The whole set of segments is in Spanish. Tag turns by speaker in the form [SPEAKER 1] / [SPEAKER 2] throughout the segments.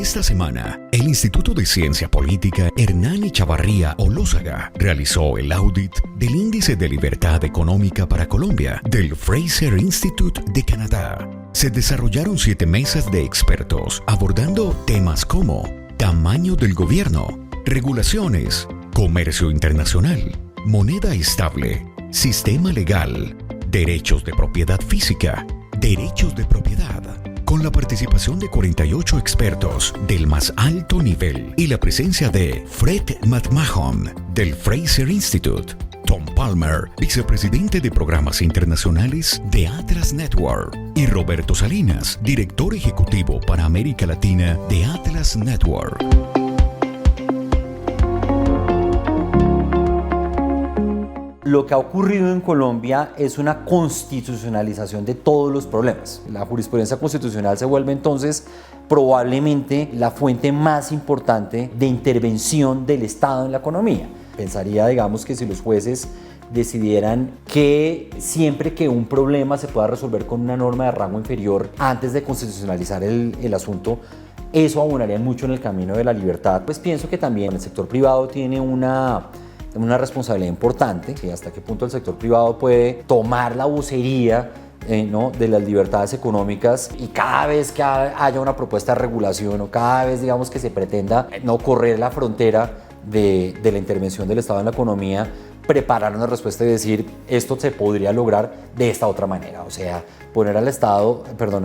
[SPEAKER 1] Esta semana, el Instituto de Ciencia Política Hernán Echavarría Olózaga realizó el audit del Índice de Libertad Económica para Colombia del Fraser Institute de Canadá. Se desarrollaron 7 mesas de expertos abordando temas como tamaño del gobierno, regulaciones, comercio internacional, moneda estable, sistema legal, derechos de propiedad física, derechos de propiedad, con la participación de 48 expertos del más alto nivel y la presencia de Fred McMahon del Fraser Institute, Tom Palmer, vicepresidente de programas internacionales de Atlas Network, y Roberto Salinas, director ejecutivo para América Latina de Atlas Network.
[SPEAKER 2] Lo que ha ocurrido en Colombia es una constitucionalización de todos los problemas. La jurisprudencia constitucional se vuelve entonces probablemente la fuente más importante de intervención del Estado en la economía. Pensaría, digamos, que si los jueces decidieran que siempre que un problema se pueda resolver con una norma de rango inferior antes de constitucionalizar el asunto, eso abonaría mucho en el camino de la libertad. Pues pienso que también el sector privado tiene una responsabilidad importante, que hasta qué punto el sector privado puede tomar la vocería de las libertades económicas, y cada vez que haya una propuesta de regulación o cada vez, digamos, que se pretenda no correr la frontera de la intervención del Estado en la economía, preparar una respuesta y decir esto se podría lograr de esta otra manera. O sea, poner al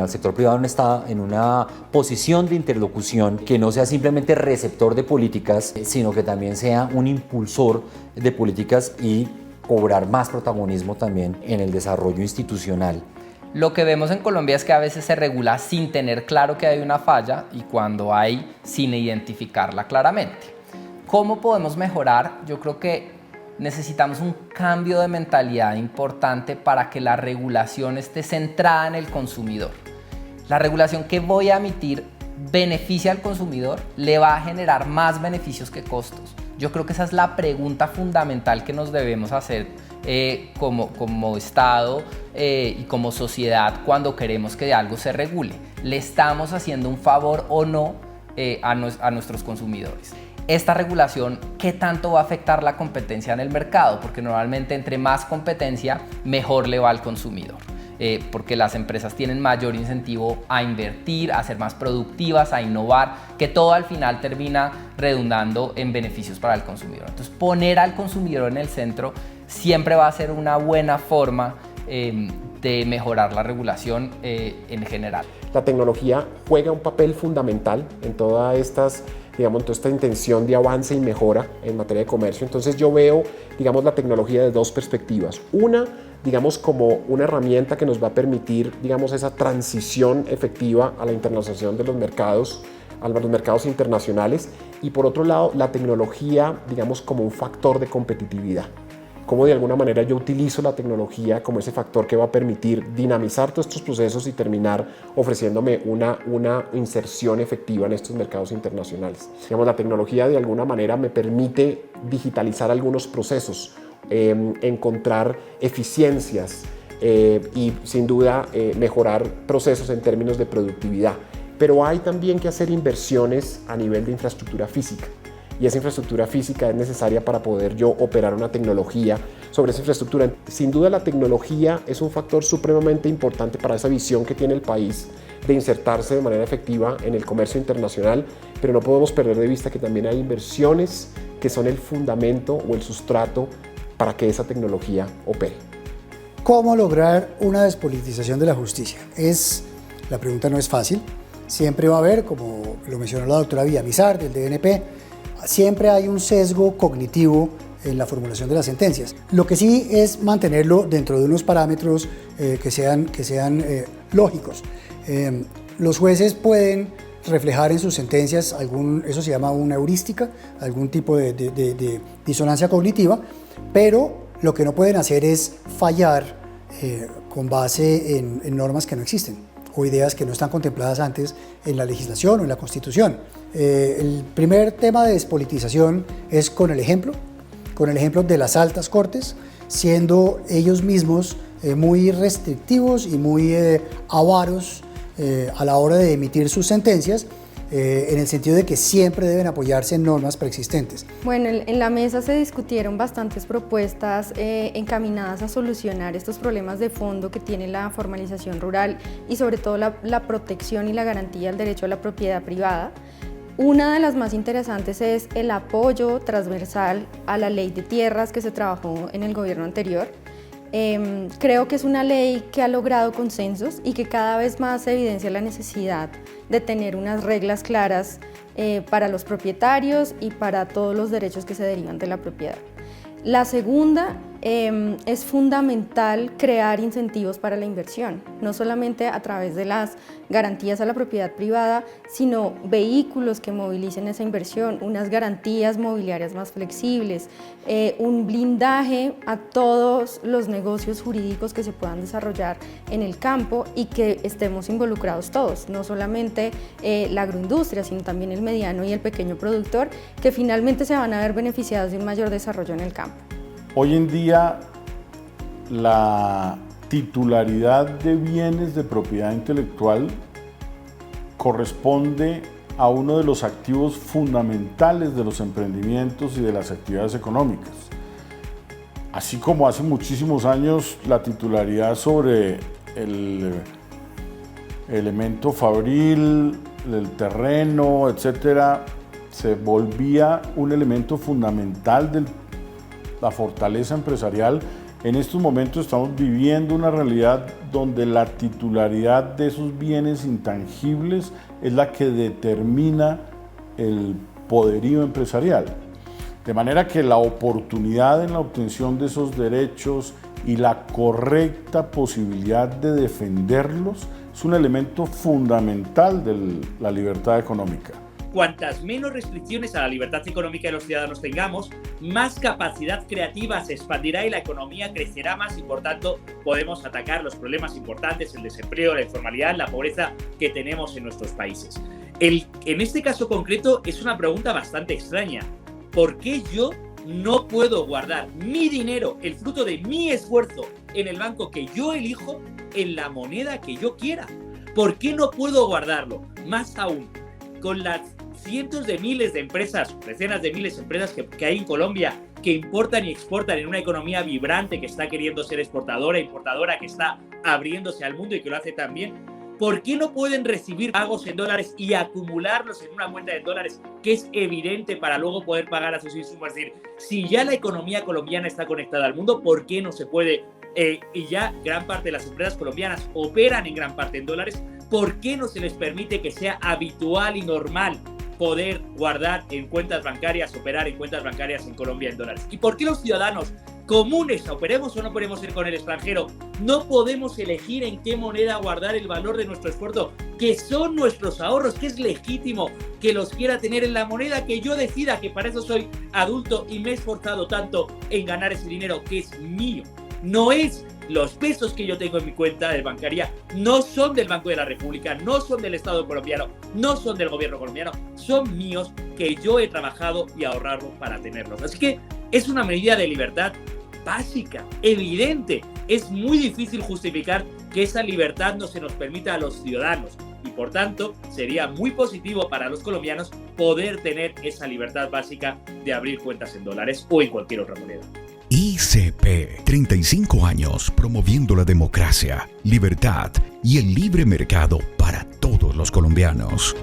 [SPEAKER 2] sector privado en una posición de interlocución que no sea simplemente receptor de políticas, sino que también sea un impulsor de políticas y cobrar más protagonismo también en el desarrollo institucional.
[SPEAKER 3] Lo que vemos en Colombia es que a veces se regula sin tener claro que hay una falla y cuando hay, sin identificarla claramente. ¿Cómo podemos mejorar? Yo creo que necesitamos un cambio de mentalidad importante para que la regulación esté centrada en el consumidor. La regulación que voy a emitir beneficia al consumidor, le va a generar más beneficios que costos. Yo creo que esa es la pregunta fundamental que nos debemos hacer como Estado y como sociedad cuando queremos que algo se regule. ¿Le estamos haciendo un favor o no a nuestros consumidores? Esta regulación, ¿qué tanto va a afectar la competencia en el mercado? Porque normalmente entre más competencia, mejor le va al consumidor. Porque las empresas tienen mayor incentivo a invertir, a ser más productivas, a innovar, que todo al final termina redundando en beneficios para el consumidor. Entonces, poner al consumidor en el centro siempre va a ser una buena forma de mejorar la regulación en general.
[SPEAKER 4] La tecnología juega un papel fundamental en toda esta intención de avance y mejora en materia de comercio. Entonces yo veo, la tecnología de 2 perspectivas. Una, como una herramienta que nos va a permitir, esa transición efectiva a la internacionalización de los mercados, a los mercados internacionales. Y por otro lado, la tecnología, como un factor de competitividad. Cómo de alguna manera yo utilizo la tecnología como ese factor que va a permitir dinamizar todos estos procesos y terminar ofreciéndome una inserción efectiva en estos mercados internacionales. La tecnología de alguna manera me permite digitalizar algunos procesos, encontrar eficiencias y sin duda mejorar procesos en términos de productividad. Pero hay también que hacer inversiones a nivel de infraestructura física. Y esa infraestructura física es necesaria para poder yo operar una tecnología sobre esa infraestructura. Sin duda la tecnología es un factor supremamente importante para esa visión que tiene el país de insertarse de manera efectiva en el comercio internacional, pero no podemos perder de vista que también hay inversiones que son el fundamento o el sustrato para que esa tecnología opere.
[SPEAKER 5] ¿Cómo lograr una despolitización de la justicia? La pregunta no es fácil. Siempre va a haber, como lo mencionó la doctora Villamizar del DNP, siempre hay un sesgo cognitivo en la formulación de las sentencias. Lo que sí es mantenerlo dentro de unos parámetros que sean lógicos. Los jueces pueden reflejar en sus sentencias eso se llama una heurística, algún tipo de disonancia cognitiva, pero lo que no pueden hacer es fallar con base en normas que no existen o ideas que no están contempladas antes en la legislación o en la Constitución. El primer tema de despolitización es con el ejemplo de las altas cortes, siendo ellos mismos muy restrictivos y muy avaros a la hora de emitir sus sentencias, en el sentido de que siempre deben apoyarse en normas preexistentes.
[SPEAKER 6] Bueno, en la mesa se discutieron bastantes propuestas encaminadas a solucionar estos problemas de fondo que tiene la formalización rural y sobre todo la protección y la garantía del derecho a la propiedad privada. Una de las más interesantes es el apoyo transversal a la ley de tierras que se trabajó en el gobierno anterior. Creo que es una ley que ha logrado consensos y que cada vez más evidencia la necesidad de tener unas reglas claras para los propietarios y para todos los derechos que se derivan de la propiedad. La segunda, es fundamental crear incentivos para la inversión, no solamente a través de las garantías a la propiedad privada, sino vehículos que movilicen esa inversión, unas garantías mobiliarias más flexibles, un blindaje a todos los negocios jurídicos que se puedan desarrollar en el campo y que estemos involucrados todos, no solamente la agroindustria, sino también el mediano y el pequeño productor, que finalmente se van a ver beneficiados de un mayor desarrollo en el campo.
[SPEAKER 7] Hoy en día, la titularidad de bienes de propiedad intelectual corresponde a uno de los activos fundamentales de los emprendimientos y de las actividades económicas. Así como hace muchísimos años la titularidad sobre el elemento fabril, el terreno, etcétera, se volvía un elemento fundamental de la fortaleza empresarial. En estos momentos estamos viviendo una realidad donde la titularidad de esos bienes intangibles es la que determina el poderío empresarial. De manera que la oportunidad en la obtención de esos derechos y la correcta posibilidad de defenderlos es un elemento fundamental de la libertad económica.
[SPEAKER 8] Cuantas menos restricciones a la libertad económica de los ciudadanos tengamos, más capacidad creativa se expandirá y la economía crecerá más y por tanto podemos atacar los problemas importantes, el desempleo, la informalidad, la pobreza que tenemos en nuestros países. En este caso concreto es una pregunta bastante extraña. ¿Por qué yo no puedo guardar mi dinero, el fruto de mi esfuerzo, en el banco que yo elijo, en la moneda que yo quiera? ¿Por qué no puedo guardarlo? Más aún, con las cientos de miles de empresas, decenas de miles de empresas que hay en Colombia que importan y exportan en una economía vibrante que está queriendo ser exportadora, importadora, que está abriéndose al mundo y que lo hace tan bien. ¿Por qué no pueden recibir pagos en dólares y acumularlos en una cuenta de dólares que es evidente para luego poder pagar a sus insumos? Es decir, si ya la economía colombiana está conectada al mundo, ¿por qué no se puede? Y ya gran parte de las empresas colombianas operan en gran parte en dólares. ¿Por qué no se les permite que sea habitual y normal poder guardar en cuentas bancarias, operar en cuentas bancarias en Colombia en dólares? ¿Y por qué los ciudadanos comunes, operemos o no operemos con el extranjero, no podemos elegir en qué moneda guardar el valor de nuestro esfuerzo, que son nuestros ahorros, que es legítimo que los quiera tener en la moneda que yo decida, que para eso soy adulto y me he esforzado tanto en ganar ese dinero que es mío? No es los pesos que yo tengo en mi cuenta de bancaria, no son del Banco de la República, no son del Estado colombiano, no son del gobierno colombiano, son míos, que yo he trabajado y ahorrado para tenerlos. Así que es una medida de libertad básica, evidente. Es muy difícil justificar que esa libertad no se nos permita a los ciudadanos y por tanto sería muy positivo para los colombianos poder tener esa libertad básica de abrir cuentas en dólares o en cualquier otra moneda.
[SPEAKER 1] ICP, 35 años promoviendo la democracia, libertad y el libre mercado para todos los colombianos.